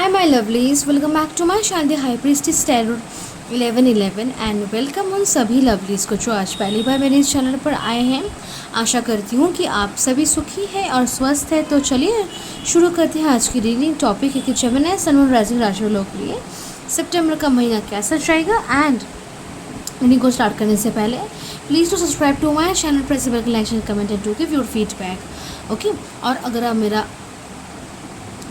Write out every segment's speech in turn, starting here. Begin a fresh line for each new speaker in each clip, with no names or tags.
Hi my lovelies, welcome back to my channel The High Priestess Tarot 1111 and welcome उन सभी lovelies को जो आज पहली बार मेरे इस चैनल पर आए हैं। आशा करती हूँ कि आप सभी सुखी हैं और स्वस्थ हैं। तो चलिए शुरू करते हैं आज की रीडिंग। टॉपिक है कि जेमिनी सन मून राइजिंग राशि वालों के लिए सितंबर का महीना कैसा जाएगा। एंड रीडिंग को स्टार्ट करने से पहले please to subscribe to my channel, press bell like and comment and to give your feedback. Okay, और अगर आप मेरा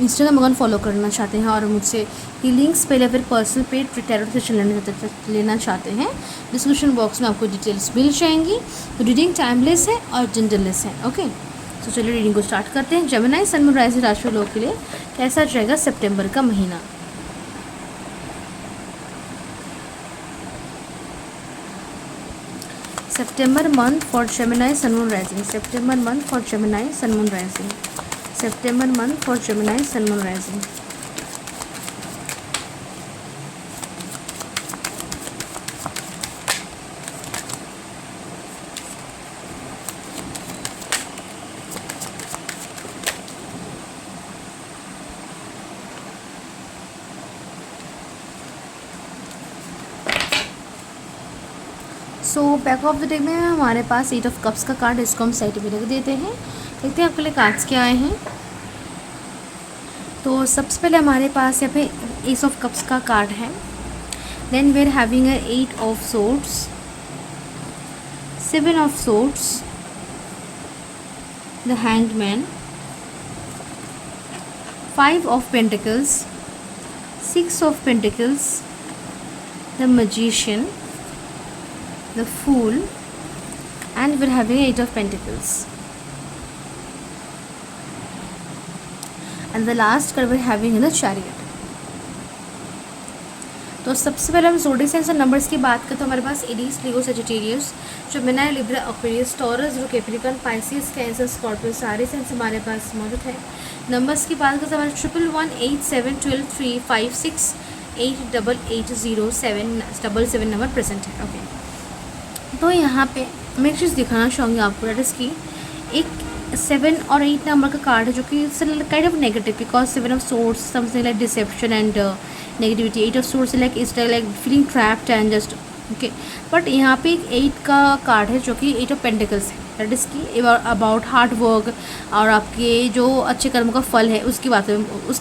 इंस्टाग्राम अकाउंट फॉलो करना चाहते हैं और मुझसे हीलिंग्स पहले फिर पर्सनल पेड टैरोट सेशन लेना चाहते हैं, डिस्क्रिप्शन बॉक्स में आपको डिटेल्स मिल जाएंगी। तो रीडिंग टाइमलेस है और जेंडरलेस है। ओके, तो चलिए रीडिंग को स्टार्ट करते हैं। जेमिनी सन मून राइजिंग राशि लोगों के लिए कैसा जाएगा सितंबर का महीना। September month for Gemini Sun Moon Rising. September month for Gemini Sun Moon Rising. September month for Gemini Sun Moon Rising. So back of the deck में हमारे पास 8 ऑफ कप्स का कार्ड, इसको हम साइड में रख देते हैं। देखते हैं आपके लिए कार्ड्स क्या आए हैं। तो सबसे पहले हमारे पास यहाँ पे एस ऑफ कप्स का कार्ड है। Then we are having 8 of swords, 7 of swords, the hanged man, 5 of pentacles, 6 of pentacles, the magician, the Fool, and we're having 8 of Pentacles. And the last card we're having is the Chariot. तो सबसे पहले हम zodiac science और numbers की बात करें तो हमारे पास Aries, Leo, Sagittarius, Gemini, Libra, Aquarius, Taurus, Capricorn, Pisces, Cancer, Scorpio, सारे साइंस हमारे पास मौजूद है। नंबर्स की बात करें तो हमारे 11 8 7 12 3 5 6 8 8 8 0 7 7 नंबर प्रेजेंट है। ओके, तो यहाँ पे मैं एक चीज़ दिखाना चाहूँगी आपको, डेट इज़ की एक 7 और 8 नंबर का कार्ड है जो कि kind of negative, because 7 of source something like dissipation and negativity, 8 of source like is like feeling trapped and just okay. But यहाँ पे एक 8 का कार्ड है जो कि 8 ऑफ पेंटिकल्स है, डेट इज़ की अबाउट हार्ड वर्क और आपके जो अच्छे कर्मों का फल है उसके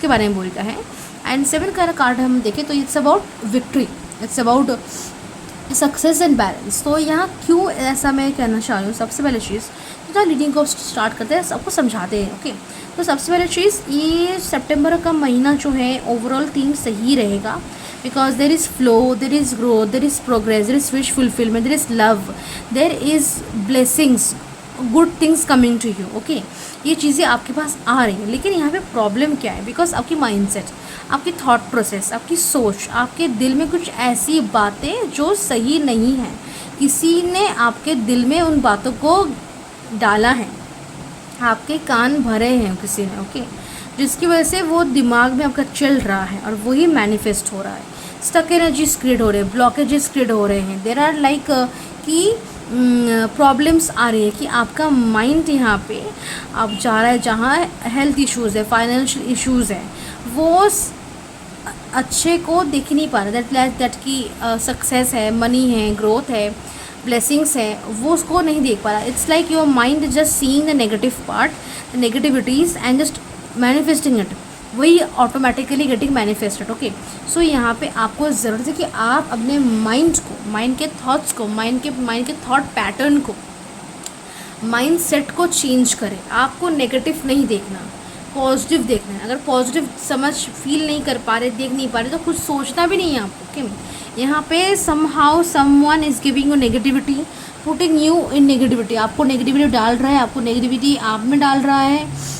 बारे में बोलता है। एंड 7 का कार्ड हम देखें तो it's about victory, it's about success and balance. तो यहाँ क्यों ऐसा मैं कहना चाह रही हूँ, सबसे पहले चीज़ तो रीडिंग को स्टार्ट करते हैं, सबको समझाते हैं। ओके, तो सबसे पहले चीज़ ये सितंबर का महीना जो है ओवरऑल थीम सही रहेगा, because there is flow, there is growth, there is progress, there is wish fulfilment, there is love, there is blessings, good things coming to you. Okay, ये चीज़ें आपके पास आ रही हैं, लेकिन यहाँ पे प्रॉब्लम क्या है, बिकॉज आपकी माइंडसेट, आपकी थॉट प्रोसेस, आपकी सोच, आपके दिल में कुछ ऐसी बातें जो सही नहीं हैं, किसी ने आपके दिल में उन बातों को डाला है, आपके कान भरे हैं किसी ने। ओके, जिसकी वजह से वो दिमाग में आपका चल रहा है और वही मैनिफेस्ट हो रहा है। स्टक एनर्जीज क्रिएट हो रहे हैं, ब्लॉकेजेस क्रिएट हो रहे हैं, देर आर लाइक कि प्रॉब्लम्स आ रही है कि आपका माइंड यहाँ पे आप जा रहा है जहाँ हेल्थ इश्यूज़ है, फाइनेंशियल इश्यूज़ है, वो अच्छे को देख नहीं पा रहा, दैट की सक्सेस है, मनी है, ग्रोथ है, ब्लेसिंग्स है, वो उसको नहीं देख पा रहा। It's like your mind just seeing the negative part, the negativities and just manifesting it, वही ऑटोमेटिकली गेटिंग मैनिफेस्टेड। ओके, सो यहाँ पे आपको ज़रूरत है कि आप अपने माइंड को, माइंड के थॉट्स को, माइंड के थॉट पैटर्न को, माइंड सेट को चेंज करें। आपको नेगेटिव नहीं देखना, पॉजिटिव देखना है। अगर पॉजिटिव समझ फील नहीं कर पा रहे, देख नहीं पा रहे, तो कुछ सोचना भी नहीं है आपको। ओके, यहाँ पे somehow someone is giving you negativity, putting you in negativity, आपको नेगेटिविटी डाल रहा है, आपको नेगेटिविटी आप में डाल रहा है,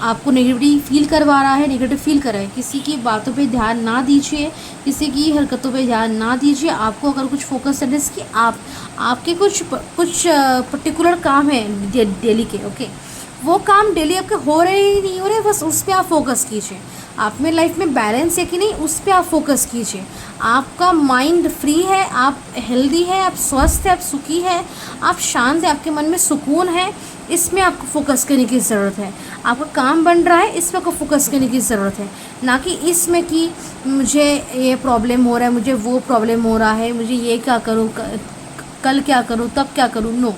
आपको नेगेटिविटी फील करवा रहा है, नेगेटिव फील कर रहा है। किसी की बातों पे ध्यान ना दीजिए, किसी की हरकतों पे ध्यान ना दीजिए। आपको अगर कुछ फोकस करना है कि आपके कुछ पर्टिकुलर काम है डेली के, ओके, वो काम डेली आपके हो रहे ही नहीं हो रहे, बस उस पर आप फोकस कीजिए। आप में लाइफ में बैलेंस है कि नहीं, उस पर आप फोकस कीजिए। आपका माइंड फ्री है, आप हेल्दी है, आप स्वस्थ है, आप सुखी है, आप शांत है, आपके मन में सुकून है, इसमें आपको फोकस करने की ज़रूरत है। आपका काम बन रहा है, इस पर आपको फोकस करने की ज़रूरत है, ना कि इसमें कि मुझे ये प्रॉब्लम हो रहा है, मुझे वो प्रॉब्लम हो रहा है, मुझे ये क्या करूँ, कल क्या करूँ, तब क्या करूँ। नो,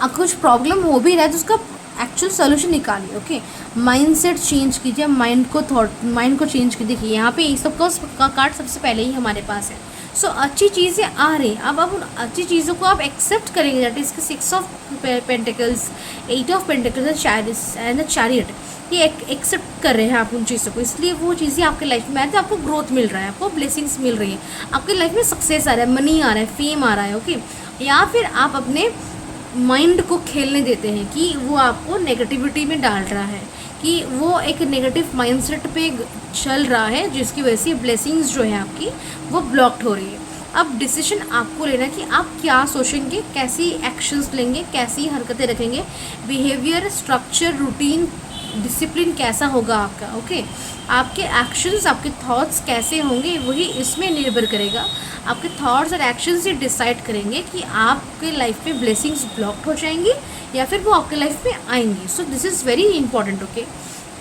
अब कुछ प्रॉब्लम हो भी रहा है तो उसका एक्चुअल सोल्यूशन निकालिए। ओके, माइंडसेट चेंज कीजिए, माइंड को चेंज कीजिए। देखिए यहाँ पे ये सब का कार्ड सबसे पहले ही हमारे पास है। सो अच्छी चीज़ें आ रही हैं, अब उन अच्छी चीज़ों को आप एक्सेप्ट करेंगे। That is 6 of pentacles, 8 of pentacles and the chariot, ये एक्सेप्ट कर रहे हैं आप उन चीज़ों को, इसलिए वो चीज़ें आपके लाइफ में आती है, आपको ग्रोथ मिल रहा है, आपको ब्लेसिंग्स मिल रही है, आपके लाइफ में सक्सेस आ रहा है, मनी आ रहा है, फेम आ रहा है। ओके, या फिर आप अपने माइंड को खेलने देते हैं कि वो आपको नेगेटिविटी में डाल रहा है, कि वो एक नेगेटिव माइंडसेट पे चल रहा है, जिसकी वजह से ब्लेसिंग्स जो है आपकी वो ब्लॉक्ड हो रही है। अब डिसीजन आपको लेना है कि आप क्या सोचेंगे, कैसी एक्शंस लेंगे, कैसी हरकतें रखेंगे, बिहेवियर, स्ट्रक्चर, रूटीन, डिसिप्लिन कैसा होगा आपका। ओके, आपके एक्शंस, आपके थॉट्स कैसे होंगे, वही इसमें निर्भर करेगा। आपके थॉट्स और एक्शंस ही डिसाइड करेंगे कि आपके लाइफ में ब्लेसिंग्स ब्लॉक्ड हो जाएंगी या फिर वो आपके लाइफ में आएंगी। So this is very important. Okay,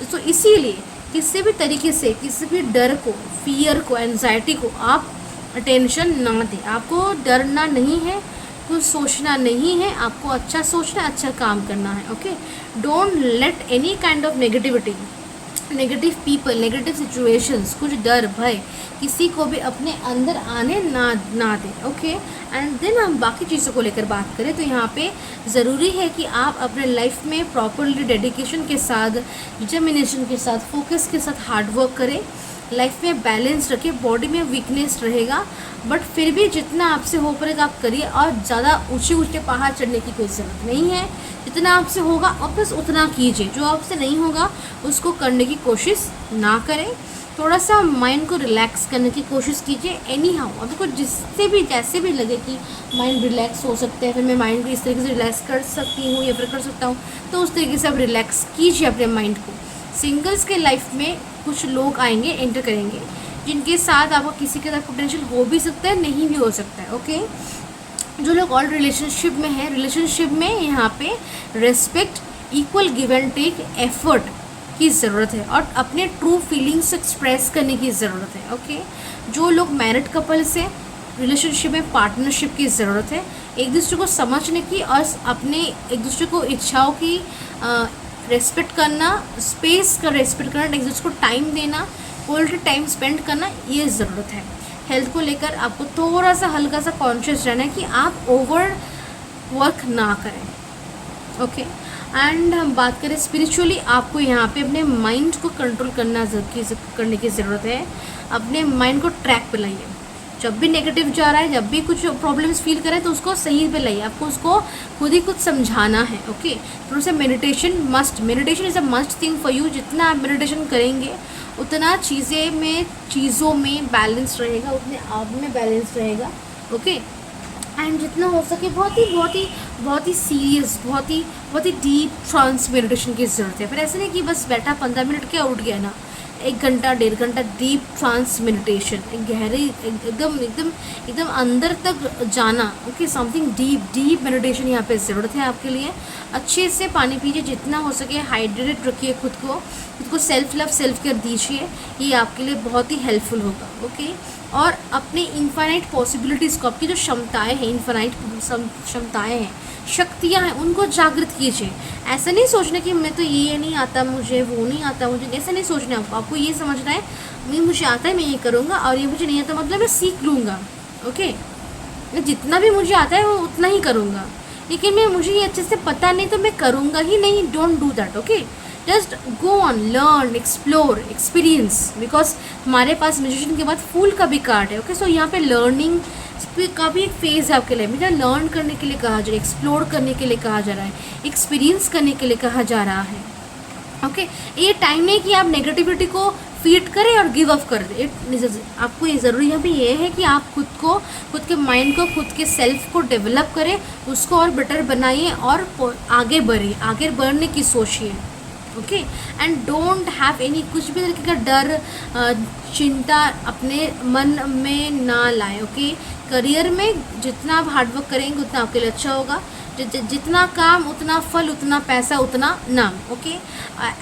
तो इसीलिए किसी भी तरीके से किसी भी डर को, फियर को, एंजाइटी को आप अटेंशन ना दें। आपको डरना नहीं है, कुछ सोचना नहीं है, आपको अच्छा सोचना, अच्छा काम करना है। Okay, don't let any kind of negativity, negative people, negative situations, कुछ डर, भय किसी को भी अपने अंदर आने ना दें। ओके, एंड देन हम बाकी चीज़ों को लेकर बात करें तो यहाँ पे ज़रूरी है कि आप अपने लाइफ में प्रॉपरली डेडिकेशन के साथ, डिटर्मिनेशन के साथ, फोकस के साथ हार्ड वर्क करें। लाइफ में बैलेंस रखें, बॉडी में वीकनेस रहेगा, बट फिर भी जितना आपसे हो पाएगा आप करिए, और ज़्यादा ऊँचे ऊँचे पहाड़ चढ़ने की कोई ज़रूरत नहीं है। जितना आपसे होगा और बस उतना कीजिए, जो आपसे नहीं होगा उसको करने की कोशिश ना करें। थोड़ा सा माइंड को रिलैक्स करने की कोशिश कीजिए। एनी हाउ आपको जिससे भी जैसे भी लगे कि माइंड रिलैक्स हो सकता है, फिर मैं माइंड को इस तरीके से रिलैक्स कर सकती हूँ या फिर कर सकता हूँ, तो उस तरीके से आप रिलैक्स कीजिए अपने माइंड को। सिंगल्स के लाइफ में कुछ लोग आएंगे, एंटर करेंगे, जिनके साथ आपका किसी के साथ पोटेंशियल हो भी सकता है, नहीं भी हो सकता है। ओके, जो लोग ऑल रिलेशनशिप में हैं, रिलेशनशिप में यहाँ पे respect, equal give and take, effort की ज़रूरत है और अपने ट्रू फीलिंग्स एक्सप्रेस करने की ज़रूरत है। ओके, जो लोग मैरिड कपल से रिलेशनशिप में पार्टनरशिप की ज़रूरत है, एक दूसरे को समझने की और अपने एक दूसरे को इच्छाओं की रेस्पेक्ट करना, स्पेस का रेस्पेक्ट करना, एक दूसरे को टाइम देना, क्वालिटी टाइम स्पेंड करना, ये ज़रूरत है। हेल्थ को लेकर आपको थोड़ा सा हल्का सा कॉन्शियस रहना है कि आप ओवर वर्क ना करें। ओके, एंड हम बात करें स्पिरिचुअली, आपको यहाँ पे अपने माइंड को कंट्रोल करने की ज़रूरत है। अपने माइंड को ट्रैक पे लाइए। जब भी नेगेटिव जा रहा है, जब भी कुछ प्रॉब्लम्स फील करें तो उसको सही पे लाइए, आपको उसको खुद ही कुछ समझाना है। ओके, थोड़ा सा meditation is a must thing for you. जितना आप मेडिटेशन करेंगे उतना चीज़ों में बैलेंस रहेगा, उतने आप में बैलेंस रहेगा। ओके, एंड जितना हो सके बहुत ही सीरियस, बहुत ही डीप ट्रांस मेडिटेशन की ज़रूरत है। फिर ऐसे नहीं कि बस बैठा 15 मिनट क्या उठ गया ना, 1 घंटा 1.5 घंटा डीप ट्रांस मेडिटेशन, एक गहरी एकदम अंदर तक जाना। ओके, समथिंग डीप मेडिटेशन यहाँ पे ज़रूरत है आपके लिए। अच्छे से पानी पीजिए, जितना हो सके हाइड्रेटेड रखिए खुद को सेल्फ लव, सेल्फ केयर दीजिए, ये आपके लिए बहुत ही हेल्पफुल होगा। ओके, और अपने इनफाइनाइट पॉसिबिलिटीज़ को, आपकी जो क्षमताएँ हैं, इनफाइनाइट क्षमताएँ हैं, शक्तियाँ हैं, उनको जागृत कीजिए। ऐसा नहीं सोचना कि मैं तो ये नहीं आता मुझे, वो नहीं आता मुझे, ऐसा नहीं सोचना। आपको ये समझना है मैं मुझे आता है, मैं ये करूँगा, और ये मुझे नहीं आता मतलब मैं सीख लूँगा। ओके, मैं जितना भी मुझे आता है वो उतना ही करूँगा, लेकिन मुझे ये अच्छे से पता नहीं तो मैं करूँगा ही नहीं। Don't do that. Okay, just go on, learn, explore, experience, because हमारे पास म्यूजिशियन के बाद फूल का भी कार्ड है। ओके, सो यहाँ पे लर्निंग का भी एक फेज़ है आपके लिए। मुझे लर्न करने के लिए कहा जा रहा है, एक्सप्लोर करने के लिए कहा जा रहा है, एक्सपीरियंस करने के लिए कहा जा रहा है। ओके, ये टाइम नहीं कि आप नेगेटिविटी को फीड करें और गिव अप कर दें। आपको ये ज़रूरी यहाँ पे ये है कि आप खुद के माइंड को, खुद के सेल्फ को डेवलप करें, उसको और बेटर बनाइए और आगे बढ़ने की सोचिए। Okay, and don't have any, कुछ भी तरीके का डर, चिंता अपने मन में ना लाएं। ओके, करियर में जितना आप हार्डवर्क करेंगे उतना आपके लिए अच्छा होगा। जितना काम उतना फल, उतना पैसा उतना नाम। ओके,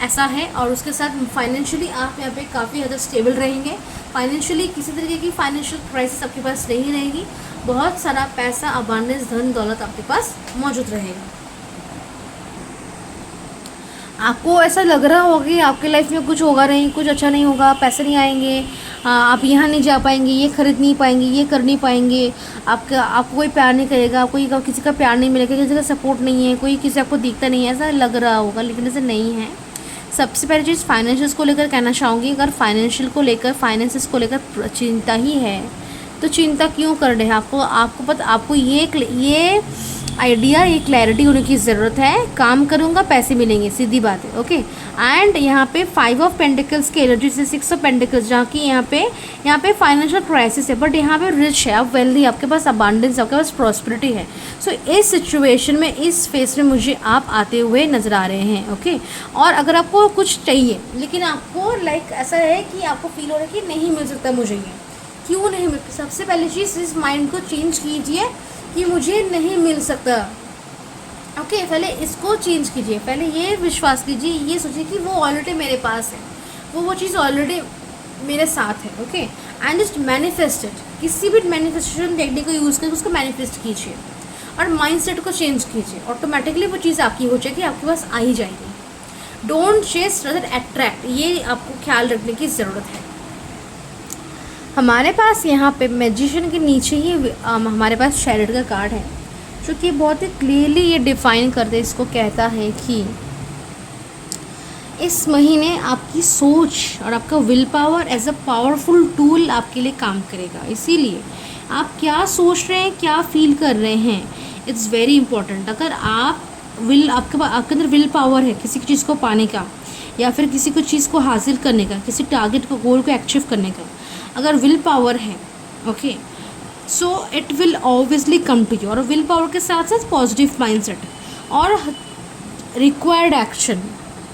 ऐसा है। और उसके साथ फाइनेंशियली आप यहाँ पे काफ़ी ज़्यादा स्टेबल रहेंगे। फाइनेंशियली किसी तरीके की फाइनेंशियल क्राइसिस आपके पास नहीं रहेगी। बहुत सारा पैसा, अबांडेंस, धन दौलत आपके पास मौजूद रहेगा। आपको ऐसा लग रहा होगा कि आपके लाइफ में कुछ होगा नहीं, कुछ अच्छा नहीं होगा, पैसे नहीं आएंगे, आप यहाँ नहीं जा पाएंगे, ये खरीद नहीं पाएंगे, ये कर नहीं पाएंगे, आपको कोई प्यार नहीं करेगा, कोई किसी का प्यार नहीं मिलेगा, किसी का सपोर्ट नहीं है, कोई किसी आपको दिखता नहीं है, ऐसा लग रहा होगा, लेकिन ऐसा नहीं है। सबसे पहली चीज़ फाइनेंशियल्स को लेकर कहना चाहूँगी, अगर फाइनेंशियल को लेकर, फाइनेंसिस को लेकर चिंता ही है तो चिंता क्यों कर रहे हैं? आपको पता, आपको ये आइडिया, ये क्लैरिटी होने की ज़रूरत है। काम करूँगा, पैसे मिलेंगे, सीधी बात है। ओके, एंड यहाँ पे 5 ऑफ पेंटिकल्स की एनर्जी से 6 ऑफ पेंटिकल्स, जहाँ की यहाँ पे फाइनेंशियल क्राइसिस है, बट यहाँ पे रिच है, आप वेल्दी, आपके पास अबांडेंस, आपके पास प्रॉस्पेरिटी है। सो इस सिचुएशन में, इस फेस में मुझे आप आते हुए नज़र आ रहे हैं। ओके, और अगर आपको कुछ चाहिए लेकिन आपको लाइक ऐसा है कि आपको फील हो रहा है कि नहीं मिल सकता मुझे, ये क्यों नहीं मिल, सबसे पहली चीज़ इस माइंड को चेंज कीजिए कि मुझे नहीं मिल सकता। ओके, पहले इसको चेंज कीजिए, पहले ये विश्वास कीजिए, ये सोचिए कि वो ऑलरेडी मेरे पास है, वो चीज़ ऑलरेडी मेरे साथ है। Okay, and just manifest it. किसी भी मैनिफेस्टेशन टेक्निक को यूज़ करके उसको मैनिफेस्ट कीजिए और माइंडसेट को चेंज कीजिए, ऑटोमेटिकली वो चीज़ आपकी हो जाएगी, आपके पास आ ही जाएगी। डोंट चेस रदर अट्रैक्ट, ये आपको ख्याल रखने की ज़रूरत है। हमारे पास यहाँ पे मैजिशियन के नीचे ही हमारे पास चैरियट का कार्ड है, जो कि बहुत ही क्लियरली ये डिफाइन करते, इसको कहता है कि इस महीने आपकी सोच और आपका will power as a powerful tool आपके लिए काम करेगा। इसीलिए आप क्या सोच रहे हैं, क्या फील कर रहे हैं, इट्स वेरी इंपॉर्टेंट। अगर आपके अंदर विल पावर है किसी चीज़ को पाने का, या फिर किसी को चीज़ को हासिल करने का, किसी टारगेट को, गोल को अचीव करने का, अगर विल पावर है, okay, so it will obviously come to you. और विल पावर के साथ साथ पॉजिटिव माइंडसेट और रिक्वायर्ड एक्शन,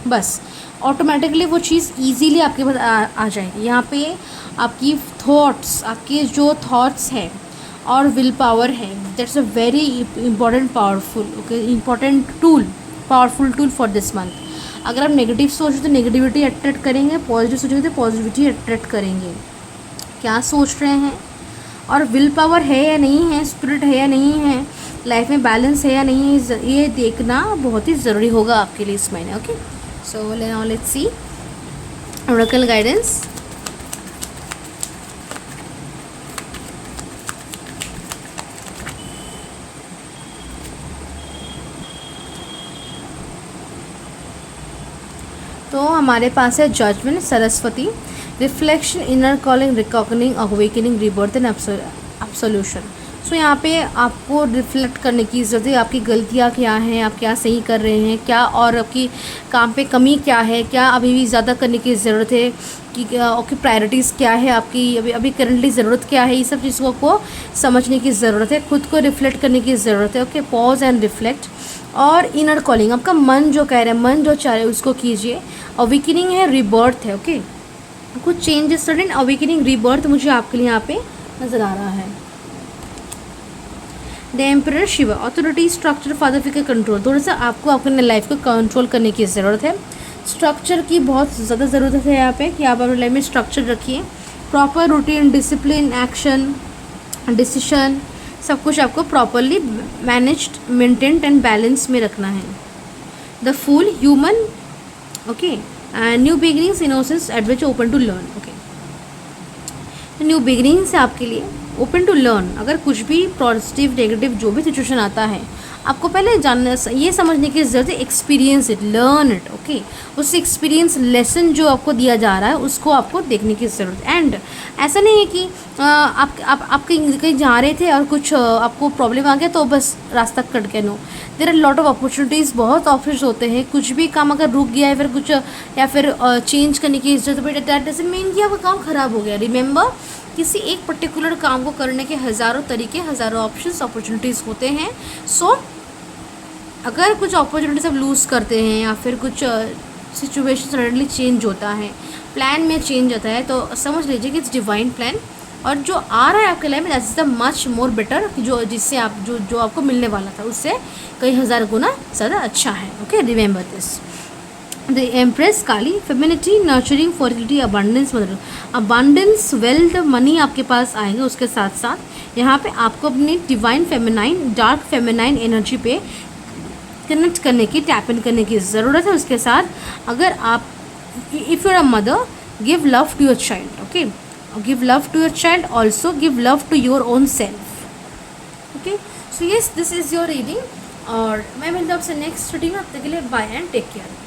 बस ऑटोमेटिकली वो चीज़ इजीली आपके पास आ जाएगी। यहाँ पे आपकी थॉट्स, आपके जो थॉट्स हैं और विल पावर है, that's a very important, powerful, okay, important tool, powerful tool for this month. अगर आप नेगेटिव सोचो तो नेगेटिविटी अट्रैक्ट करेंगे, पॉजिटिव सोचोगे तो पॉजिटिविटी अट्रैक्ट करेंगे। क्या सोच रहे हैं और विल पावर है या नहीं है, स्पिरिट है या नहीं है, लाइफ में बैलेंस है या नहीं है, ये देखना बहुत ही ज़रूरी होगा आपके लिए इस महीने। Okay, so now let's see oracle guidance. तो हमारे पास है judgement, Saraswati, reflection, inner calling, recognising, awakening, rebirth and absolution. So यहाँ पे आपको रिफ्लेक्ट करने की ज़रूरत है, आपकी गलतियाँ क्या हैं, आप क्या सही कर रहे हैं, क्या और आपकी काम पे कमी क्या है, क्या अभी भी ज़्यादा करने की ज़रूरत है, कि आपकी प्रायोरिटीज़ क्या है, आपकी अभी करंटली ज़रूरत क्या है, ये सब चीज़ों को समझने की ज़रूरत है, खुद को रिफ्लेक्ट करने की ज़रूरत है। Okay, pause and reflect. और इनर कॉलिंग, आपका मन जो कह रहा है, मन जो चाह रहे है उसको कीजिए। अवेकनिंग है, रिबर्थ है। ओके, कुछ चेंजेस, सडन अवेकनिंग, रिबर्थ मुझे आपके लिए यहाँ पे नज़र आ रहा है। The emperor, Shiva, authority, structure, father figure, control. थोड़ा सा आपको अपने लाइफ को कंट्रोल करने की ज़रूरत है, स्ट्रक्चर की बहुत ज़्यादा ज़रूरत है यहाँ पे, कि आप अपने लाइफ में स्ट्रक्चर रखिए, proper routine, discipline, action, decision, सब कुछ आपको properly managed, maintained and balance में रखना है। The fool, human, okay, new beginnings, innocence, adventure, open to learn. Okay, new beginnings है आपके लिए, ओपन टू लर्न। अगर कुछ भी पॉजिटिव नेगेटिव जो भी सिचुएशन आता है, आपको पहले जानना, ये समझने की ज़रूरत है, experience it, learn it. Okay, उस एक्सपीरियंस लेसन जो आपको दिया जा रहा है उसको आपको देखने की ज़रूरत है। एंड ऐसा नहीं है कि आप कहीं जा रहे थे और कुछ आपको प्रॉब्लम आ गया तो बस रास्ता कट गया। No, there are lot of opportunities, बहुत ऑप्शंस होते हैं। कुछ भी काम अगर रुक गया है, फिर कुछ या फिर चेंज करने की ज़रूरत पड़ी, दैट डजंट मीन कि आपका काम ख़राब हो गया। रिमेंबर, किसी एक पर्टिकुलर काम को करने के हज़ारों तरीके, हज़ारों ऑप्शंस, अपॉर्चुनिटीज़ होते हैं। सो अगर कुछ अपॉर्चुनिटीज आप लूज़ करते हैं या फिर कुछ सिचुएशन सडनली चेंज होता है, प्लान में चेंज आता है, तो समझ लीजिए कि इट्स डिवाइन प्लान। और जो आ रहा है आपके लाइफ में that is the much more better, जो जिससे आप जो आपको मिलने वाला था उससे कई हज़ार गुना ज़्यादा अच्छा है. Okay, remember this. The empress Kali, femininity, nurturing, fertility, abundance, मतलब अबंडेंस, वेल्थ, मनी आपके पास आएंगे. उसके साथ साथ यहाँ पे आपको अपनी divine feminine, dark feminine energy पे कनेक्ट करने की, टैप इन करने की ज़रूरत है. उसके साथ अगर आप, if you are a mother, give love to your child. Okay, give love to your child, also give love to your own self. Okay, so yes, this is your reading और मैं मिलता हूँ आपसे नेक्स्ट रीडिंग में. अब तक के लिए बाय एंड टेक केयर.